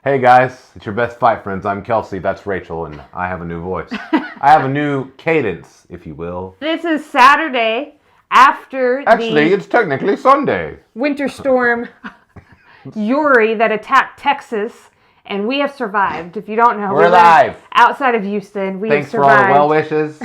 Hey guys, it's your best fight friends. I'm Kelsey, that's Rachel, and I have a new voice. I have a new cadence, if you will. This is Saturday after Actually, it's technically Sunday. winter storm Uri that attacked Texas, and we have survived. If you don't know, We're alive. Outside of Houston, we Thanks have for all survived. the well wishes.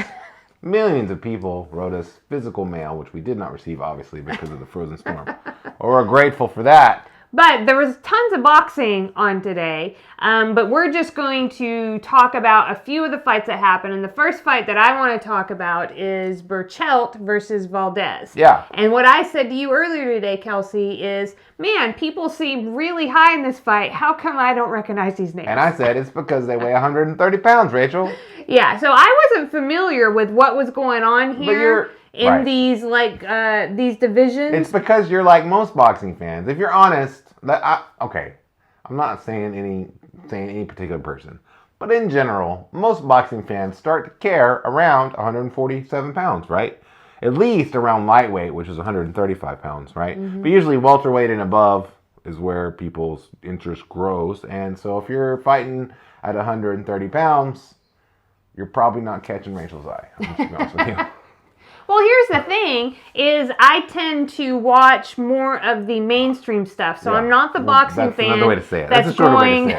Millions of people wrote us physical mail, which we did not receive, obviously, because of the frozen storm. But we're grateful for that. But there was tons of boxing on today, but we're just going to talk about a few of the fights that happened. And the first fight that I want to talk about is Berchelt versus Valdez. Yeah. And what I said to you earlier today, Kelsey, is, man, people seem really high in this fight. How come I don't recognize these names? And I said it's because they weigh 130 pounds, Rachel. Yeah, so I wasn't familiar with what was going on here in right. these divisions. It's because you're like most boxing fans. If you're honest, I'm not saying any particular person, but in general, most boxing fans start to care around 147 pounds, right? At least around lightweight, which is 135 pounds, right? Mm-hmm. But usually welterweight and above is where people's interest grows. And so if you're fighting at 130 pounds, you're probably not catching Rachel's eye. I'm just gonna be honest with you. Well, here's the thing, is I tend to watch more of the mainstream stuff. So I'm not the boxing fan another way to say it. that's going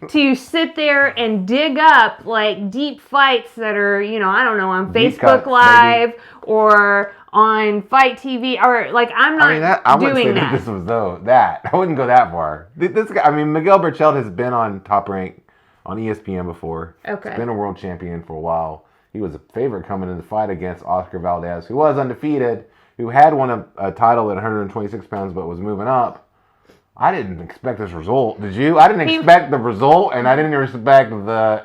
to sit there and dig up like deep fights that are, I don't know, on Facebook Live or on Fight TV, or like I'm not doing that. I wouldn't say that this was that. I wouldn't go that far. This guy, Miguel Berchelt has been on Top Rank on ESPN before. Okay. He's been a world champion for a while. He was a favorite coming in the fight against Oscar Valdez, who was undefeated, who had won a title at 126 pounds but was moving up. I didn't expect this result. Did you? I didn't expect the result, and I didn't expect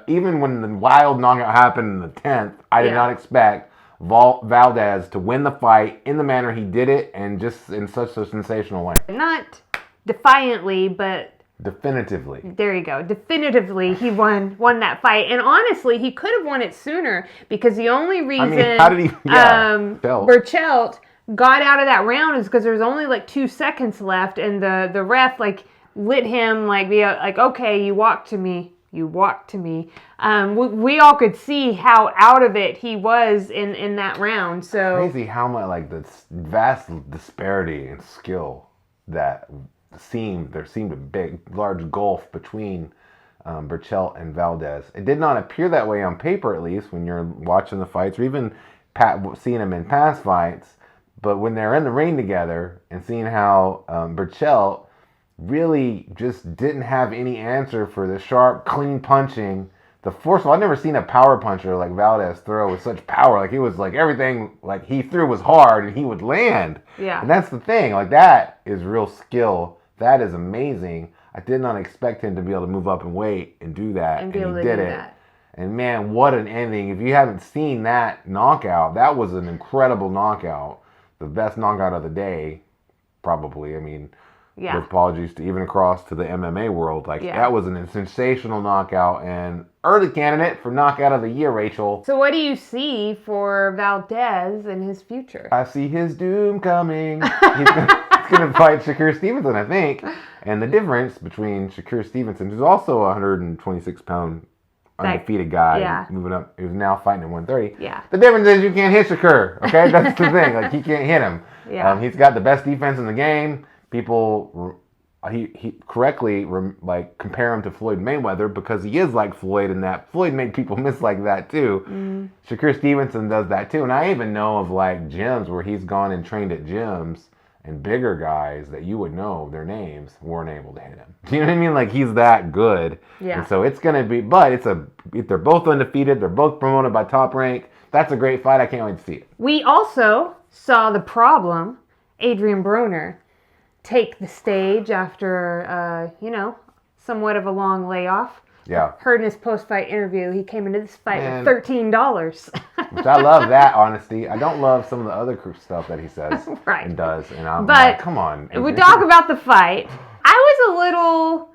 even when the wild knockout happened in the 10th, I did not expect Valdez to win the fight in the manner he did it and just in such a sensational way. Not defiantly, but... Definitively. There you go. Definitively, he won that fight. And honestly, he could have won it sooner because the only reason how did he, Berchelt got out of that round is because there was only like 2 seconds left, and the ref lit him okay, you walk to me. You walk to me. We all could see how out of it he was in that round. So crazy how much the vast disparity in skill that there seemed a large gulf between Berchelt and Valdez. It did not appear that way on paper, at least, when you're watching the fights or even seeing them in past fights. But when they're in the ring together and seeing how Berchelt really just didn't have any answer for the sharp, clean punching. The forceful. I've never seen a power puncher like Valdez throw with such power. It was everything he threw was hard and he would land. Yeah. And that's the thing. That is real skill. That is amazing. I did not expect him to be able to move up in weight and do that. And he did it. And man, what an ending. If you haven't seen that knockout, that was an incredible knockout. The best knockout of the day, probably. With apologies to even across to the MMA world. That was a sensational knockout and early candidate for knockout of the year, Rachel. So what do you see for Valdez and his future? I see his doom coming. He's going to fight Shakur Stevenson, I think. And the difference between Shakur Stevenson, who's also a 126-pound undefeated guy, moving up, who's now fighting at 130. Yeah. The difference is you can't hit Shakur, okay? That's the thing. He can't hit him. Yeah. He's got the best defense in the game. People, he correctly compare him to Floyd Mayweather because he is like Floyd in that Floyd made people miss like that too. Mm. Shakur Stevenson does that too. And I even know of gyms where he's gone and trained at gyms and bigger guys that you would know their names weren't able to hit him. Do you know what I mean? He's that good. Yeah. And so it's going to be, but they're both undefeated. They're both promoted by Top Rank. That's a great fight. I can't wait to see it. We also saw the problem, Adrien Broner, take the stage after, somewhat of a long layoff. Yeah. Heard in his post-fight interview, he came into this fight with $13. Which I love that honesty. I don't love some of the other stuff that he says and does. And I'm come on. We talk about the fight. I was a little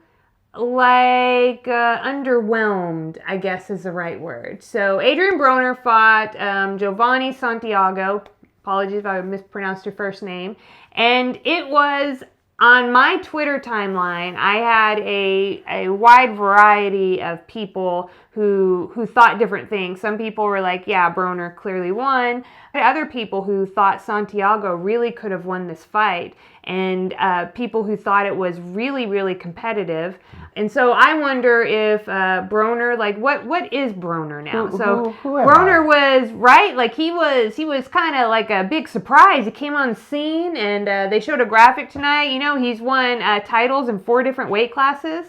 underwhelmed, I guess is the right word. So Adrien Broner fought Giovanni Santiago. Apologies if I mispronounced your first name. And it was on my Twitter timeline, I had a wide variety of people who thought different things. Some people were like, yeah, Broner clearly won. Other people who thought Santiago really could have won this fight. And people who thought it was really, really competitive. And so I wonder if Broner, like, what is Broner now? Who Broner was, right? Like, he was kind of like a big surprise. He came on the scene, and they showed a graphic tonight. You know, he's won titles in 4 different weight classes.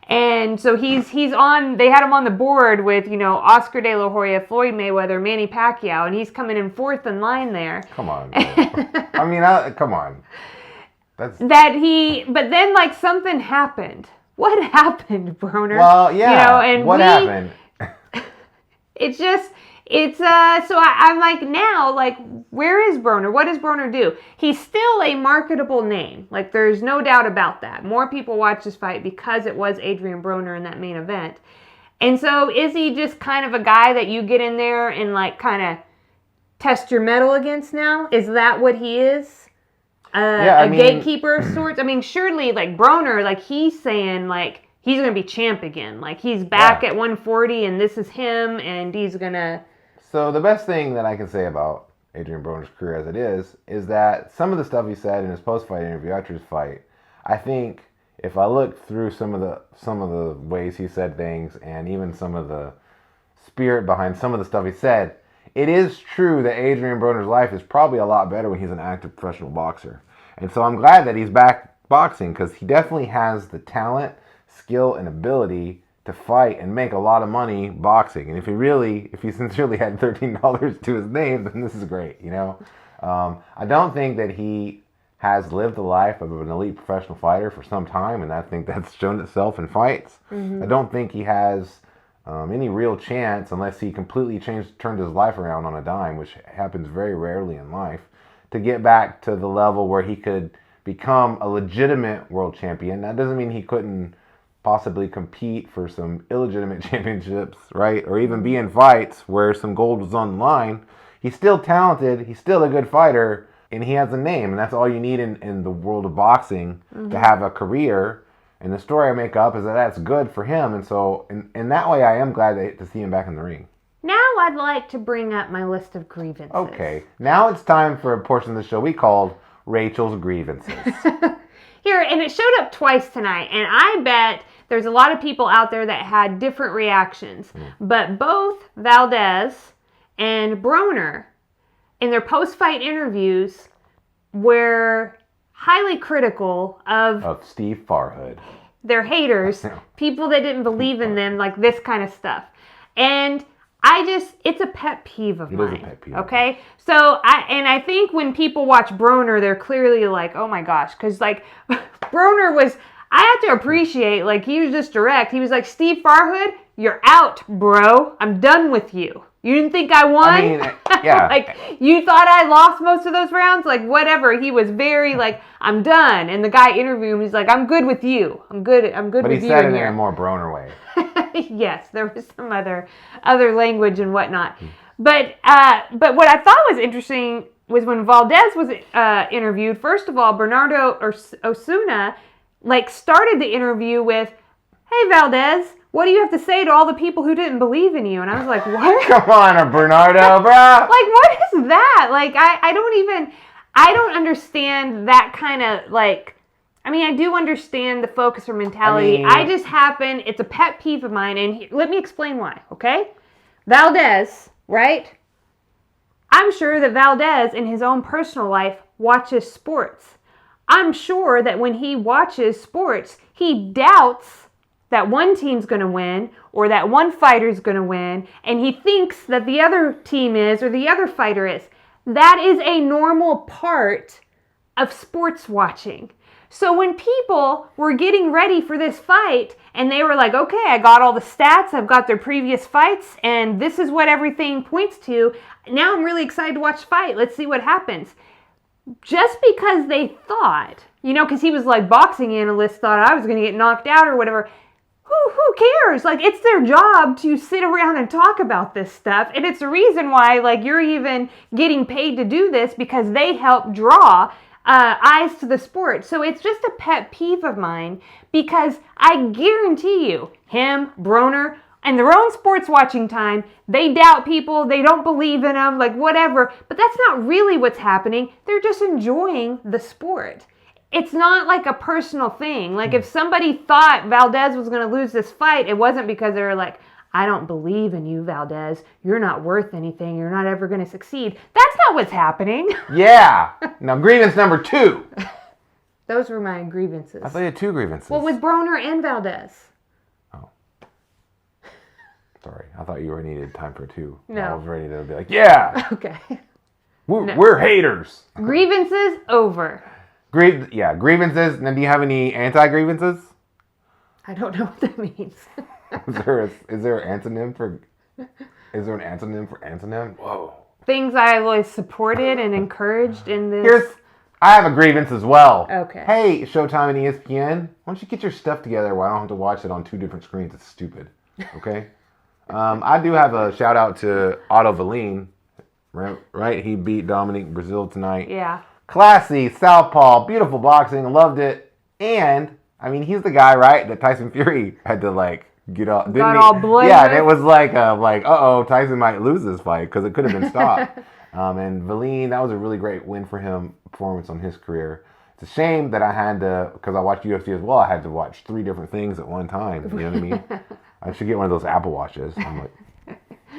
And so he's on, they had him on the board with, you know, Oscar De La Hoya, Floyd Mayweather, Manny Pacquiao, and he's coming in 4th in line there. Come on. I mean, come on. But then, like, something happened. What happened, Broner? Well, yeah. You know, and what happened? So I'm like, now, like, where is Broner? What does Broner do? He's still a marketable name. Like, there's no doubt about that. More people watch this fight because it was Adrien Broner in that main event. And so is he just kind of a guy that you get in there and, like, kind of test your mettle against now? Is that what he is? Gatekeeper of sorts? I mean, surely, like, Broner, like, he's saying, like, he's going to be champ again. Like, he's back at 140, and this is him, and he's going to... So the best thing that I can say about Adrien Broner's career as it is that some of the stuff he said in his post-fight interview after his fight, I think if I look through some of the ways he said things, and even some of the spirit behind some of the stuff he said, it is true that Adrien Broner's life is probably a lot better when he's an active professional boxer. And so I'm glad that he's back boxing, because he definitely has the talent, skill, and ability to fight and make a lot of money boxing. And if he sincerely had $13 to his name, then this is great, you know? I don't think that he has lived the life of an elite professional fighter for some time, and I think that's shown itself in fights. Mm-hmm. I don't think he has any real chance, unless he completely turned his life around on a dime, which happens very rarely in life, to get back to the level where he could become a legitimate world champion. That doesn't mean he couldn't possibly compete for some illegitimate championships, right? Or even be in fights where some gold was on the line. He's still talented, he's still a good fighter, and he has a name, and that's all you need in the world of boxing to have a career. And the story I make up is that that's good for him, and so in that way I am glad to see him back in the ring. Now I'd like to bring up my list of grievances. Okay, now it's time for a portion of the show we called Rachel's Grievances. Here, and it showed up twice tonight, and I bet there's a lot of people out there that had different reactions. But both Valdez and Broner, in their post-fight interviews, were highly critical of Steve Farhood. Their haters, people that didn't believe in them, like this kind of stuff. And it's a pet peeve of mine. It is a pet peeve. Okay? So, I think when people watch Broner, they're clearly like, oh my gosh, because, like, Broner was, I have to appreciate, like, he was just direct. He was like, Steve Farhood, you're out, bro. I'm done with you. You didn't think I won? I mean, yeah. Like, you thought I lost most of those rounds? Like, whatever. He was very, like, I'm done. And the guy interviewed him. He's like, I'm good with you. I'm good with you. But he said it in a more Broner way. Yes, there was some other language and whatnot. But what I thought was interesting was when Valdez was interviewed, first of all, Bernardo Osuna, like, started the interview with, hey, Valdez, what do you have to say to all the people who didn't believe in you? And I was like, what? Come on, Bernardo, bro. Like, what is that? Like, I don't understand that kind of, like, I mean, I do understand the focus or mentality. It's a pet peeve of mine, and let me explain why, okay? Valdez, right? I'm sure that Valdez, in his own personal life, watches sports. I'm sure that when he watches sports, he doubts that one team's going to win or that one fighter's going to win, and he thinks that the other team is or the other fighter is. That is a normal part of sports watching. So when people were getting ready for this fight and they were like, okay, I got all the stats, I've got their previous fights, and this is what everything points to, now I'm really excited to watch the fight. Let's see what happens. Just because they thought, you know, because he was like, boxing analysts thought I was going to get knocked out or whatever. Who cares? Like, it's their job to sit around and talk about this stuff. And it's the reason why, like, you're even getting paid to do this, because they help draw eyes to the sport. So it's just a pet peeve of mine because I guarantee you, him, Broner, and their own sports watching time, they doubt people, they don't believe in them, like whatever. But that's not really what's happening. They're just enjoying the sport. It's not like a personal thing. Like if somebody thought Valdez was going to lose this fight, it wasn't because they were like, I don't believe in you, Valdez. You're not worth anything. You're not ever going to succeed. That's not what's happening. Yeah. Now, grievance number 2. Those were my grievances. I thought you had 2 grievances. Well, with Broner and Valdez. Oh. Sorry. I thought you needed time for 2. No. I was ready to be like, yeah. Okay. We're haters. Grievances over. Grievances. Now, do you have any anti-grievances? I don't know what that means. Is there an antonym for antonym? Whoa. Things I always supported and encouraged in this. I have a grievance as well. Okay. Hey, Showtime and ESPN, why don't you get your stuff together where I don't have to watch it on 2 different screens? It's stupid. Okay? I do have a shout out to Otto Wallin. Right? He beat Dominic Breazeale tonight. Yeah. Classy, southpaw, beautiful boxing. Loved it. And, I mean, he's the guy, right, that Tyson Fury had to, like, get up. Got all bloody. Yeah, and it was like, Tyson might lose this fight because it could have been stopped. And Wallin, that was a really great win for him, performance on his career. It's a shame that I had to, because I watched UFC as well, I had to watch 3 different things at one time. You know what I mean? I should get one of those Apple Watches. I'm like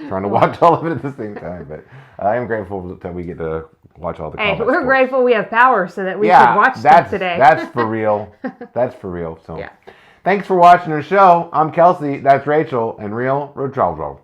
trying to watch all of it at the same time. But I am grateful that we get to watch all the Hey, combat we're sports. Grateful we have power so that we can watch stuff today. That's for real. That's for real. So, yeah. Thanks for watching the show. I'm Kelsey. That's Rachel. And Real Road Travel.